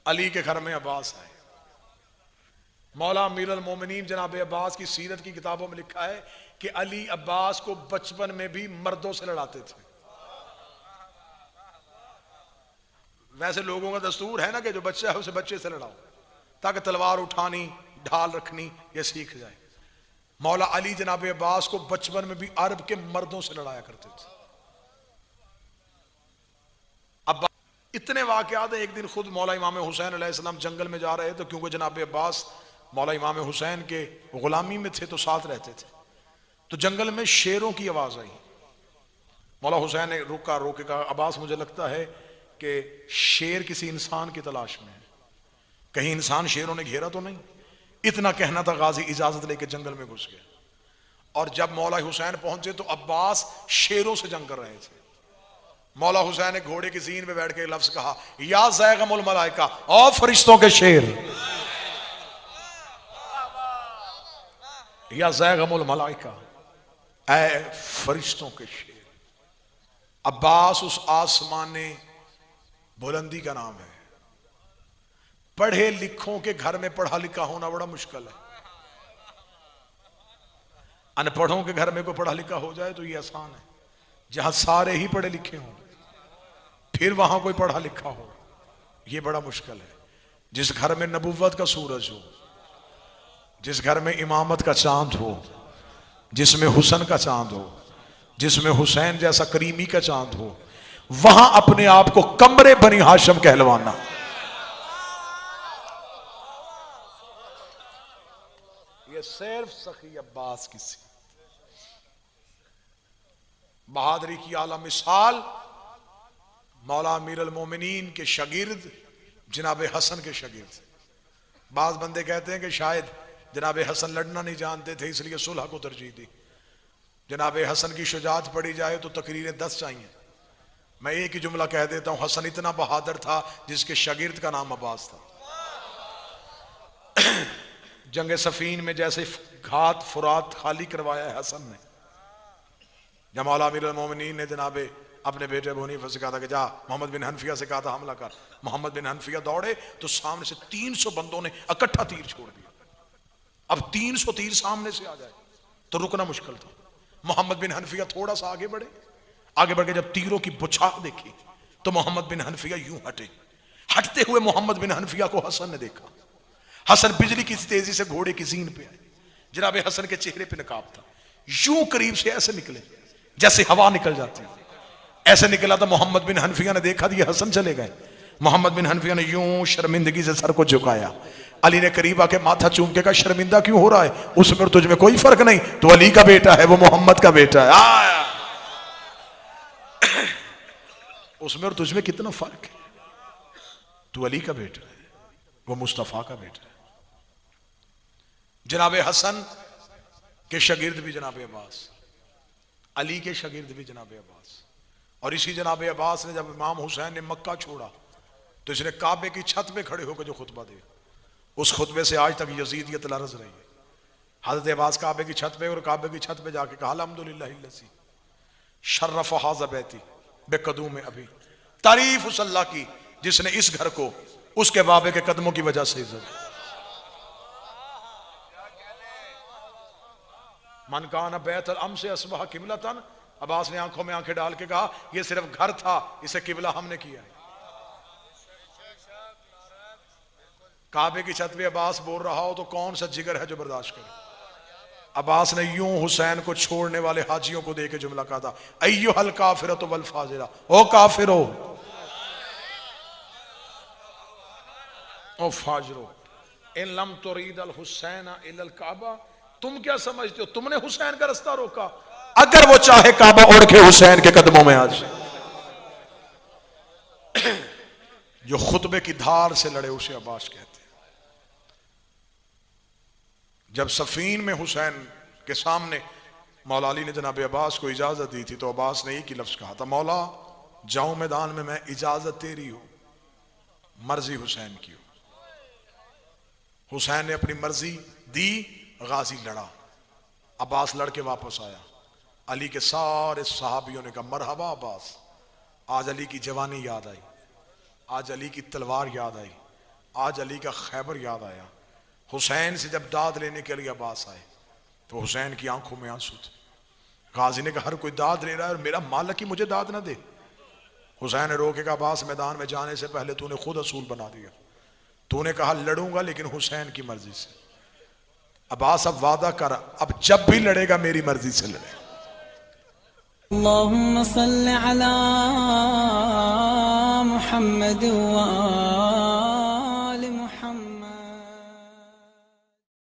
अली के घर में अब्बास आए। मौला अमीरुल मोमिनीन जनाब अब्बास की सीरत की किताबों में लिखा है कि अली अब्बास को बचपन में भी मर्दों से लड़ाते थे। वैसे लोगों का दस्तूर है ना कि जो बच्चा है उसे बच्चे से लड़ाओ ताकि तलवार उठानी ढाल रखनी ये सीख जाए। मौला अली जनाब अब्बास को बचपन में भी अरब के मर्दों से लड़ाया करते थे। अब इतने वाकयात हैं। एक दिन खुद मौला इमाम हुसैन अलैहिस्सलाम जंगल में जा रहे थे, क्योंकि जनाब अब्बास मौला इमाम हुसैन के गुलामी में थे तो साथ रहते थे। तो जंगल में शेरों की आवाज आई। मौला हुसैन ने रुका, रोके कहा अब्बास मुझे लगता है कि शेर किसी इंसान की तलाश में है, कहीं इंसान शेरों ने घेरा तो नहीं। इतना कहना था, गाजी इजाजत लेके जंगल में घुस गया। और जब मौला हुसैन पहुंचे तो अब्बास शेरों से जंग कर रहे थे। मौला हुसैन ने घोड़े की जीन में बैठ के लफ्ज कहा, या ज़ैगमुल मलाइका, और फरिश्तों के शेर, या ज़ैगमुल मलाइका, ऐ फरिश्तों के शेर। अब्बास उस आसमाने बुलंदी का नाम है। पढ़े लिखों के घर में पढ़ा लिखा होना बड़ा मुश्किल है। अनपढ़ों के घर में कोई पढ़ा लिखा हो जाए तो ये आसान है। जहां सारे ही पढ़े लिखे हों फिर वहां कोई पढ़ा लिखा हो, ये बड़ा मुश्किल है। जिस घर में नबुव्वत का सूरज हो, जिस घर में इमामत का चांद हो, जिसमें हुसन का चांद हो, जिसमें हुसैन जैसा करीमी का चांद हो, वहां अपने आप को कमरे बनी हाशम कहलवाना। ये सिर्फ सखी अब्बास की सी बहादुरी की आला मिसाल मौला अमीरुल मोमिनीन के शागिर्द जनाब हसन के शागिर्द। बाज बंदे कहते हैं कि शायद जनाब हसन लड़ना नहीं जानते थे इसलिए सुलह को तरजीह दी। जनाब हसन की शुजाअत पढ़ी जाए तो तकरीरें 10 चाहिए। मैं एक ही जुमला कह देता हूं, हसन इतना बहादुर था जिसके शागिर्द का नाम अब्बास था। जंग सफीन में जैसे घात फुरात खाली करवाया है हसन ने, जब मौला अमीरुल मोमिनीन ने जनाब अपने बेटे अबू हनीफा से कहा था कि जा, मोहम्मद बिन हनफिया से कहा था हमला कर। मोहम्मद बिन हनफिया दौड़े तो सामने से 300 बंदों ने इकट्ठा तीर छोड़ दिया। अब 300 तीर सामने से आ जाए तो रुकना मुश्किल था। मोहम्मद बिन हनफिया थोड़ा सा आगे बढ़े। आगे बढ़ के जब तीरों की बुछार देखी तो मोहम्मद बिन हनफिया यूं हटे। हटते हुए मोहम्मद बिन हनफिया को हसन ने देखा। हसन बिजली की तेजी से घोड़े की जीन पे आए। जनाब हसन के चेहरे पे नकाब था। यूं करीब से ऐसे निकले जैसे हवा निकल जाती है, ऐसे निकला तो मोहम्मद बिन हनफिया ने देखा ये हसन चले गए। मोहम्मद बिन हनफिया ने यूं शर्मिंदगी से सर को झुकाया। अली ने करीब आके माथा चूम के कहा शर्मिंदा क्यों हो रहा है? उसमें और तुझ में कोई फर्क नहीं, तो अली का बेटा है, वो मोहम्मद का बेटा है। उसमें और तुझ में कितना फर्क है? तू अली का बेटा है, वो मुस्तफा का बेटा है। जनाब हसन के शागिर्द भी जनाब अब्बास, अली के शागिर्द भी जनाब अब्बास। और इसी जनाब अब्बास ने जब इमाम हुसैन ने मक्का छोड़ा तो इसने काबे की छत पे खड़े होकर जो खुतबा दिया, उस खुतबे से आज तक यजीदियत लरज़ रही है। हज़रत अब्बास काबे की छत पे और काबे की छत पे जाके कहा अल्हम्दुलिल्लाहिल्लज़ी शर्रफ़ हाज़ा बैती बेक़दूम अभी, तारीफ उस अल्लाह की जिसने इस घर को उसके बाबे के कदमों की वजह से इज्जत। मन कान बैतल अम से असबह किबलतन, अब्बास ने आंखों में आंखें डाल के कहा यह सिर्फ घर था, इसे किबला हमने किया है। काबे की छत पे अब्बास बोल रहा हो तो कौन सा जिगर है जो बर्दाश्त करे? अब्बास ने यूं हुसैन को छोड़ने वाले हाजियों को देके जुमला कहा था, अय्युहल काफिरतु वल फाजिरा, ओ काफिरो ओ फाजिरो इन लम तुरीदल हुसैन इलल काबा, तुम क्या समझते हो तुमने हुसैन का रास्ता रोका? अगर वो चाहे काबा उड़ के हुसैन के कदमों में आ जाए। जो खुतबे की धार से लड़े उसे अब्बास कहते हैं। जब सफीन में हुसैन के सामने मौला अली ने जनाब अब्बास को इजाजत दी थी तो अब्बास ने एक ही लफ्ज कहा था, मौला जाऊं मैदान में, मैं इजाजत तेरी हो, मर्जी हुसैन की हो। हुसैन ने अपनी मर्जी दी, गाजी लड़ा, अब्बास लड़के वापस आया। अली के सारे सहाबियों ने कहा मरहबा अब्बास, आज अली की जवानी याद आई, आज अली की तलवार याद आई, आज अली का खैबर याद आया। हुसैन से जब दाद लेने के लिए अब्बास आए तो हुसैन की आंखों में आंसू थे। गाजी ने कहा हर कोई दाद ले रहा है और मेरा मालिक ही मुझे दाद ना दे। हुसैन ने रोके कहा अब्बास मैदान में जाने से पहले तूने खुद असूल बना दिया। तूने कहा लड़ूंगा लेकिन हुसैन की मर्जी से। अब्बास अब वादा कर, अब जब भी लड़ेगा मेरी मर्जी से लड़ेगा। अल्लाहुम्मा सल्ली अला मुहम्मद व